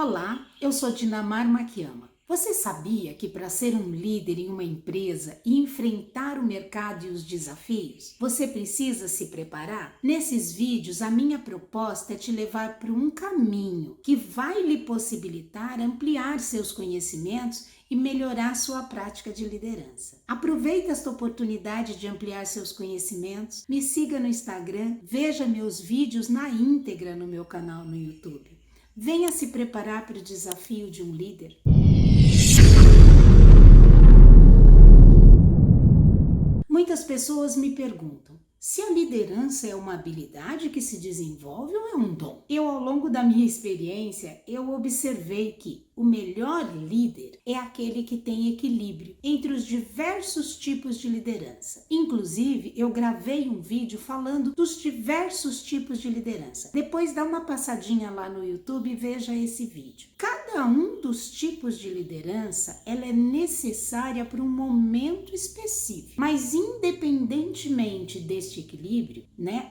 Olá, eu sou Dinamar Makiyama. Você sabia que para ser um líder em uma empresa e enfrentar o mercado e os desafios, você precisa se preparar? Nesses vídeos, a minha proposta é te levar por um caminho que vai lhe possibilitar ampliar seus conhecimentos e melhorar sua prática de liderança. Aproveite esta oportunidade de ampliar seus conhecimentos, me siga no Instagram, veja meus vídeos na íntegra no meu canal no YouTube. Venha se preparar para o desafio de um líder. Muitas pessoas me perguntam se a liderança é uma habilidade que se desenvolve ou é um dom. Ao longo da minha experiência, eu observei que o melhor líder é aquele que tem equilíbrio entre os diversos tipos de liderança. Inclusive, eu gravei um vídeo falando dos diversos tipos de liderança. Depois dá uma passadinha lá no YouTube e veja esse vídeo. Cada um dos tipos de liderança, ela é necessária para um momento específico. Mas independentemente deste equilíbrio,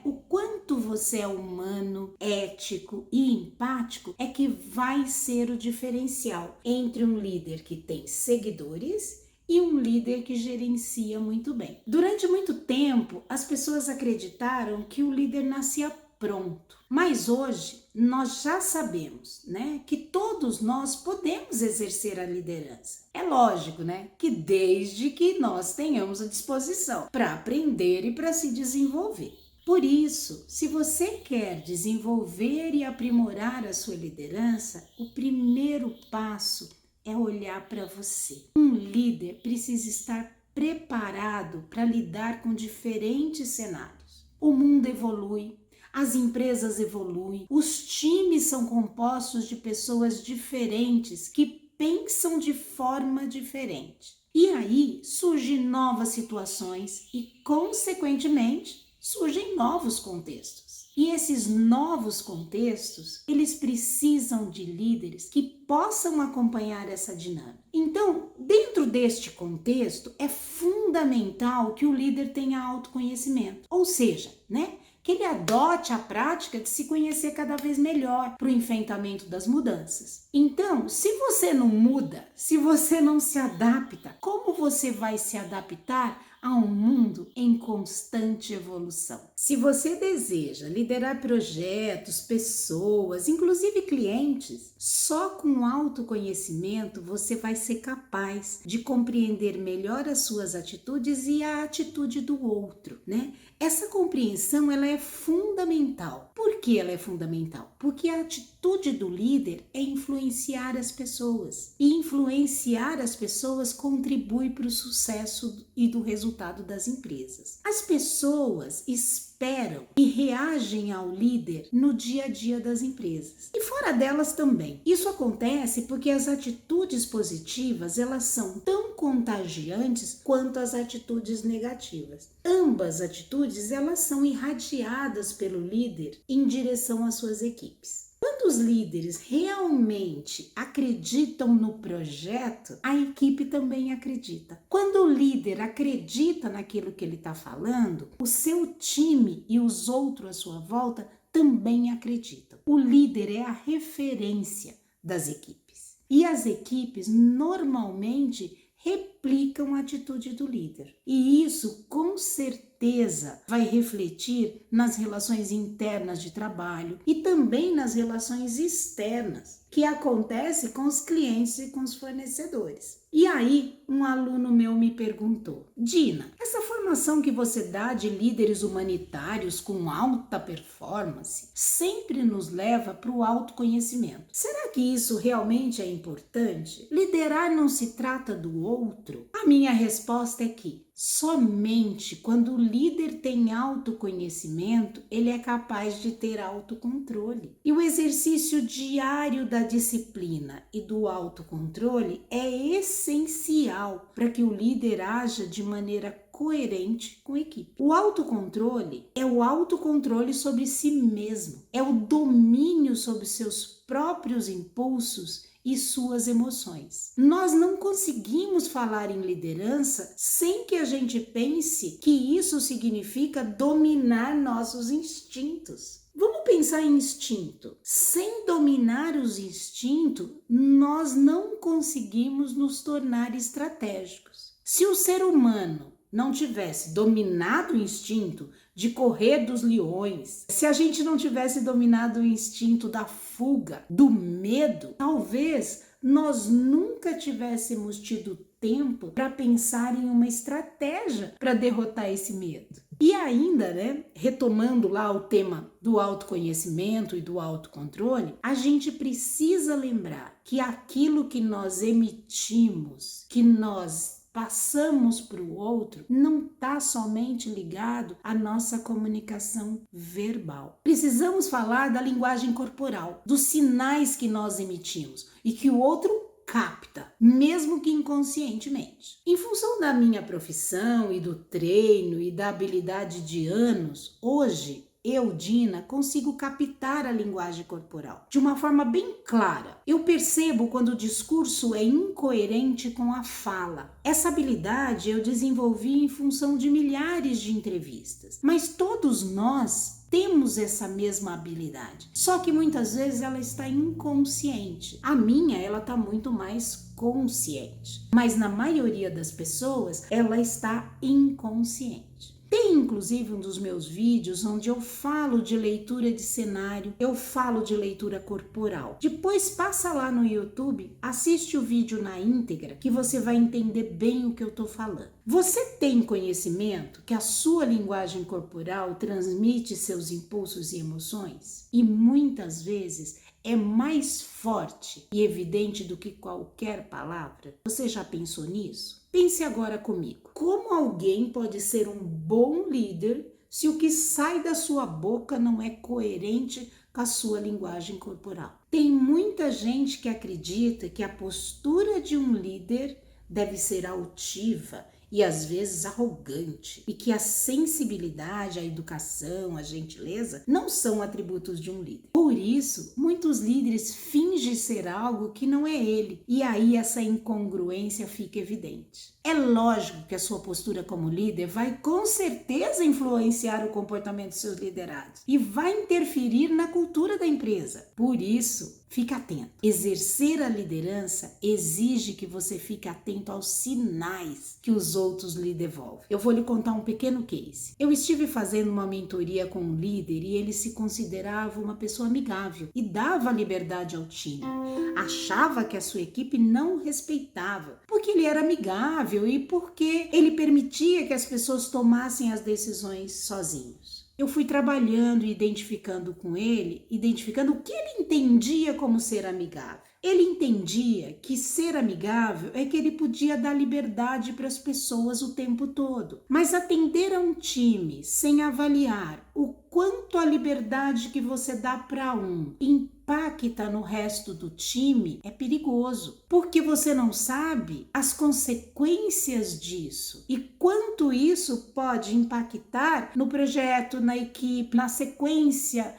o quanto você é humano, ético e empático é que vai ser o diferencial entre um líder que tem seguidores e um líder que gerencia muito bem. Durante muito tempo, as pessoas acreditaram que o líder nascia pronto. Mas hoje nós já sabemos, que todos nós podemos exercer a liderança. É lógico, que desde que nós tenhamos a disposição para aprender e para se desenvolver. Por isso, se você quer desenvolver e aprimorar a sua liderança, o primeiro passo é olhar para você. Um líder precisa estar preparado para lidar com diferentes cenários. O mundo evolui, as empresas evoluem, os times são compostos de pessoas diferentes que pensam de forma diferente. E aí surgem novas situações e, consequentemente, surgem novos contextos. E esses novos contextos, eles precisam de líderes que possam acompanhar essa dinâmica. Então, dentro deste contexto, é fundamental que o líder tenha autoconhecimento. Ou seja, que ele adote a prática de se conhecer cada vez melhor para o enfrentamento das mudanças. Então, se você não muda, se você não se adapta, como você vai se adaptar a um mundo em constante evolução? Se você deseja liderar projetos, pessoas, inclusive clientes, só com autoconhecimento você vai ser capaz de compreender melhor as suas atitudes e a atitude do outro, Essa compreensão, ela é fundamental. Por que ela é fundamental? Porque a atitude do líder é influenciar as pessoas. E influenciar as pessoas contribui para o sucesso e do resultado das empresas. As pessoas esperam e reagem ao líder no dia a dia das empresas. E fora delas também. Isso acontece porque as atitudes positivas, elas são tão contagiantes quanto as atitudes negativas. Ambas atitudes, elas são irradiadas pelo líder em direção às suas equipes. Quando os líderes realmente acreditam no projeto, a equipe também acredita. Quando o líder acredita naquilo que ele está falando, o seu time e os outros à sua volta também acreditam. O líder é a referência das equipes. E as equipes normalmente replicam a atitude do líder. E isso, com certeza, vai refletir nas relações internas de trabalho e também nas relações externas, que acontece com os clientes e com os fornecedores. E aí, um aluno meu me perguntou: Dina, essa formação que você dá de líderes humanitários com alta performance sempre nos leva para o autoconhecimento. Será que isso realmente é importante? Liderar não se trata do outro? A minha resposta é que somente quando o líder tem autoconhecimento, ele é capaz de ter autocontrole. E o exercício diário da disciplina e do autocontrole é essencial para que o líder haja de maneira coerente com a equipe. O autocontrole é o autocontrole sobre si mesmo, é o domínio sobre seus próprios impulsos e suas emoções. Nós não conseguimos falar em liderança sem que a gente pense que isso significa dominar nossos instintos. Vamos pensar em instinto. Sem dominar os instintos, nós não conseguimos nos tornar estratégicos. Se o ser humano não tivesse dominado o instinto de correr dos leões, se a gente não tivesse dominado o instinto da fuga, do medo, talvez nós nunca tivéssemos tido tempo para pensar em uma estratégia para derrotar esse medo. E ainda, retomando lá o tema do autoconhecimento e do autocontrole, a gente precisa lembrar que aquilo que nós emitimos, que nós passamos para o outro, não está somente ligado à nossa comunicação verbal. Precisamos falar da linguagem corporal, dos sinais que nós emitimos e que o outro capta, mesmo que inconscientemente. Em função da minha profissão e do treino e da habilidade de anos, hoje eu, Dina, consigo captar a linguagem corporal de uma forma bem clara. Eu percebo quando o discurso é incoerente com a fala. Essa habilidade eu desenvolvi em função de milhares de entrevistas, mas todos nós temos essa mesma habilidade, só que muitas vezes ela está inconsciente. A minha, ela está muito mais consciente, mas na maioria das pessoas ela está inconsciente. Tem inclusive um dos meus vídeos onde eu falo de leitura de cenário, eu falo de leitura corporal. Depois passa lá no YouTube, assiste o vídeo na íntegra que você vai entender bem o que eu estou falando. Você tem conhecimento que a sua linguagem corporal transmite seus impulsos e emoções? E muitas vezes é mais forte e evidente do que qualquer palavra? Você já pensou nisso? Pense agora comigo. Como alguém pode ser um bom líder se o que sai da sua boca não é coerente com a sua linguagem corporal? Tem muita gente que acredita que a postura de um líder deve ser altiva e às vezes arrogante, e que a sensibilidade, a educação, a gentileza não são atributos de um líder. Por isso, muitos líderes fingem ser algo que não é ele, e aí essa incongruência fica evidente. É lógico que a sua postura como líder vai com certeza influenciar o comportamento dos seus liderados e vai interferir na cultura da empresa. Por isso, fique atento. Exercer a liderança exige que você fique atento aos sinais que os outros lhe devolvem. Eu vou lhe contar um pequeno case. Eu estive fazendo uma mentoria com um líder e ele se considerava uma pessoa amigável e dava liberdade ao time. Achava que a sua equipe não o respeitava, porque ele era amigável e porque ele permitia que as pessoas tomassem as decisões sozinhos. Eu fui trabalhando e identificando com ele, identificando o que ele entendia como ser amigável. Ele entendia que ser amigável é que ele podia dar liberdade para as pessoas o tempo todo. Mas atender a um time sem avaliar o quanto a liberdade que você dá para um impacta no resto do time é perigoso, porque você não sabe as consequências disso e quanto isso pode impactar no projeto, na equipe, na sequência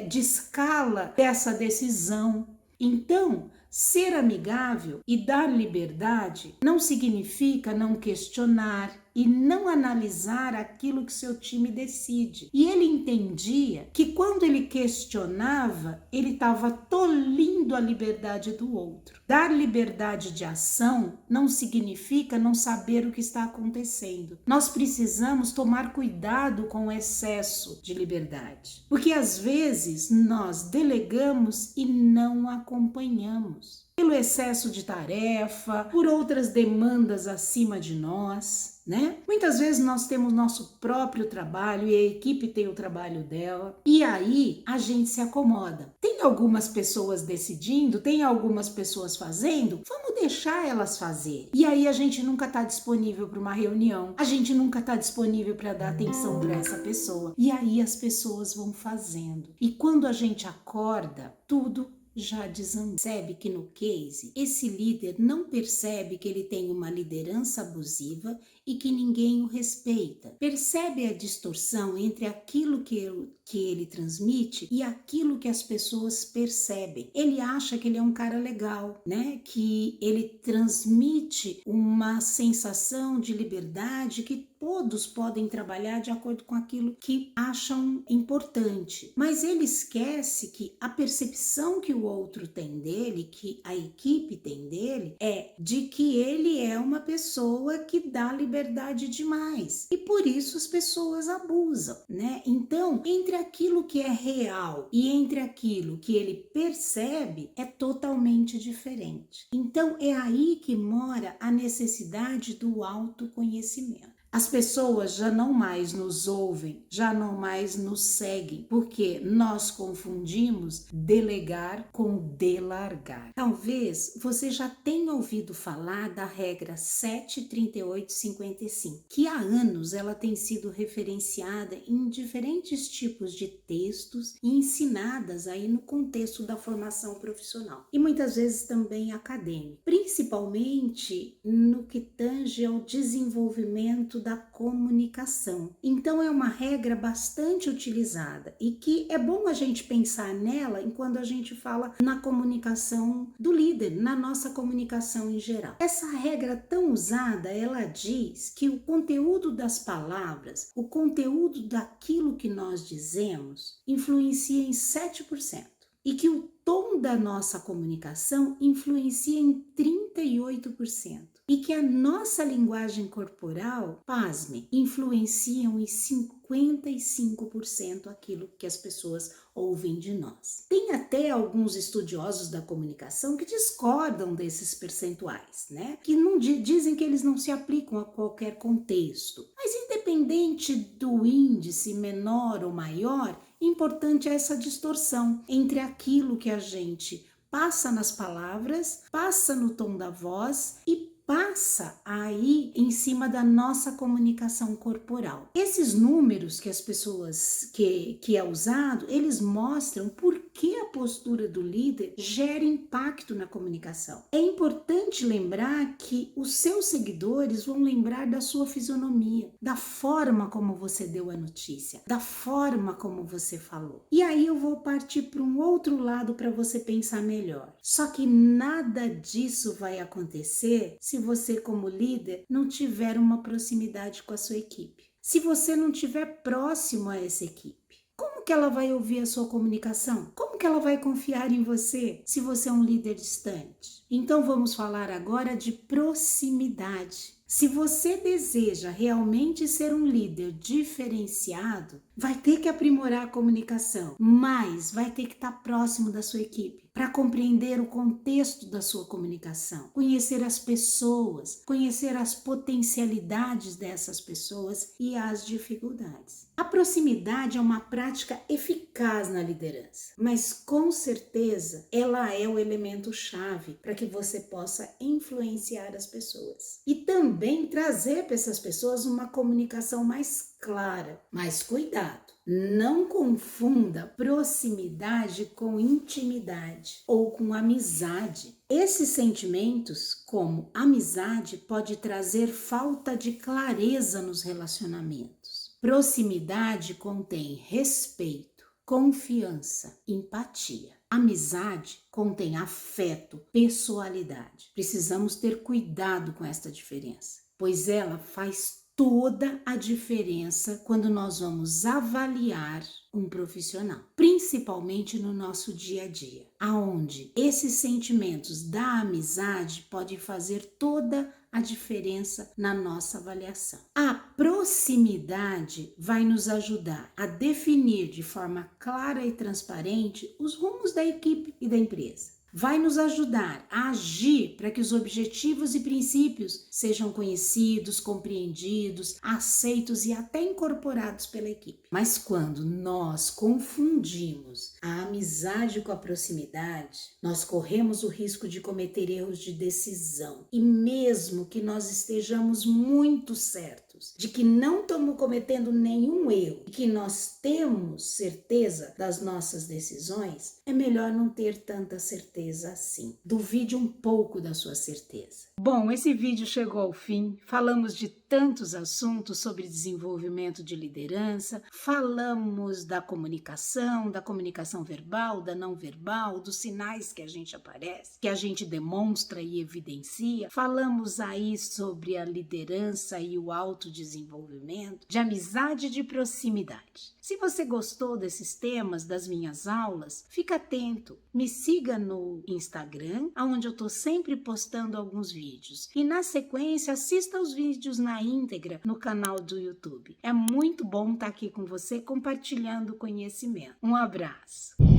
de escala dessa decisão. Então, ser amigável e dar liberdade não significa não questionar e não analisar aquilo que seu time decide. E ele entendia que quando ele questionava, ele estava tolhindo a liberdade do outro. Dar liberdade de ação não significa não saber o que está acontecendo. Nós precisamos tomar cuidado com o excesso de liberdade, porque às vezes nós delegamos e não acompanhamos. Pelo excesso de tarefa, por outras demandas acima de nós, Muitas vezes nós temos nosso próprio trabalho e a equipe tem o trabalho dela, e aí a gente se acomoda. Tem algumas pessoas decidindo, tem algumas pessoas fazendo, vamos deixar elas fazerem. E aí a gente nunca está disponível para uma reunião, a gente nunca está disponível para dar atenção para essa pessoa. E aí as pessoas vão fazendo. E quando a gente acorda, tudo já desandou. Percebe que no case, esse líder não percebe que ele tem uma liderança abusiva e que ninguém o respeita. Percebe a distorção entre aquilo que ele transmite e aquilo que as pessoas percebem. Ele acha que ele é um cara legal, né? Que ele transmite uma sensação de liberdade, que todos podem trabalhar de acordo com aquilo que acham importante. Mas ele esquece que a percepção que o outro tem dele, que a equipe tem dele, é de que ele é uma pessoa que dá liberdade demais. E por isso as pessoas abusam, né? Então, entre aquilo que é real e entre aquilo que ele percebe, é totalmente diferente. Então, é aí que mora a necessidade do autoconhecimento. As pessoas já não mais nos ouvem, já não mais nos seguem, porque nós confundimos delegar com delargar. Talvez você já tenha ouvido falar da regra 73855, que há anos ela tem sido referenciada em diferentes tipos de textos e ensinadas aí no contexto da formação profissional e muitas vezes também acadêmica, principalmente no que tange ao desenvolvimento da comunicação. Então é uma regra bastante utilizada e que é bom a gente pensar nela enquanto a gente fala na comunicação do líder, na nossa comunicação em geral. Essa regra tão usada, ela diz que o conteúdo das palavras, o conteúdo daquilo que nós dizemos, influencia em 7%. E que o tom da nossa comunicação influencia em 38%. E que a nossa linguagem corporal, pasme, influenciam em 55% aquilo que as pessoas ouvem de nós. Tem até alguns estudiosos da comunicação que discordam desses percentuais, né? Que não dizem que eles não se aplicam a qualquer contexto. Mas independente do índice menor ou maior, importante é essa distorção entre aquilo que a gente passa nas palavras, passa no tom da voz e passa aí em cima da nossa comunicação corporal. Esses números que as pessoas, que é usado, eles mostram por que a postura do líder gera impacto na comunicação. É importante lembrar que os seus seguidores vão lembrar da sua fisionomia, da forma como você deu a notícia, da forma como você falou. E aí eu vou partir para um outro lado para você pensar melhor. Só que nada disso vai acontecer se você, como líder, não tiver uma proximidade com a sua equipe. Se você não estiver próximo a essa equipe. Como que ela vai ouvir a sua comunicação? Como que ela vai confiar em você se você é um líder distante? Então vamos falar agora de proximidade. Se você deseja realmente ser um líder diferenciado, vai ter que aprimorar a comunicação, mas vai ter que estar próximo da sua equipe para compreender o contexto da sua comunicação, conhecer as pessoas, conhecer as potencialidades dessas pessoas e as dificuldades. A proximidade é uma prática eficaz na liderança, mas com certeza ela é o elemento-chave para que você possa influenciar as pessoas e também trazer para essas pessoas uma comunicação mais clara. Mas cuidado, não confunda proximidade com intimidade ou com amizade. Esses sentimentos, como amizade, pode trazer falta de clareza nos relacionamentos. Proximidade contém respeito, confiança, empatia. Amizade contém afeto, pessoalidade. Precisamos ter cuidado com esta diferença, pois ela faz toda a diferença quando nós vamos avaliar um profissional, principalmente no nosso dia a dia, aonde esses sentimentos da amizade podem fazer toda a diferença na nossa avaliação. A proximidade vai nos ajudar a definir de forma clara e transparente os rumos da equipe e da empresa. Vai nos ajudar a agir para que os objetivos e princípios sejam conhecidos, compreendidos, aceitos e até incorporados pela equipe. Mas quando nós confundimos a amizade com a proximidade, nós corremos o risco de cometer erros de decisão. E mesmo que nós estejamos muito certos de que não estamos cometendo nenhum erro e que nós temos certeza das nossas decisões, é melhor não ter tanta certeza assim. Duvide um pouco da sua certeza. Bom, esse vídeo chegou ao fim. Falamos de tantos assuntos sobre desenvolvimento de liderança, falamos da comunicação verbal, da não verbal, dos sinais que a gente aparece, que a gente demonstra e evidencia. Falamos aí sobre a liderança e o autodesenvolvimento, de amizade e de proximidade. Se você gostou desses temas das minhas aulas, fica atento. Me siga no Instagram, onde eu estou sempre postando alguns vídeos. E na sequência, assista os vídeos na íntegra no canal do YouTube. É muito bom estar aqui com você compartilhando conhecimento. Um abraço.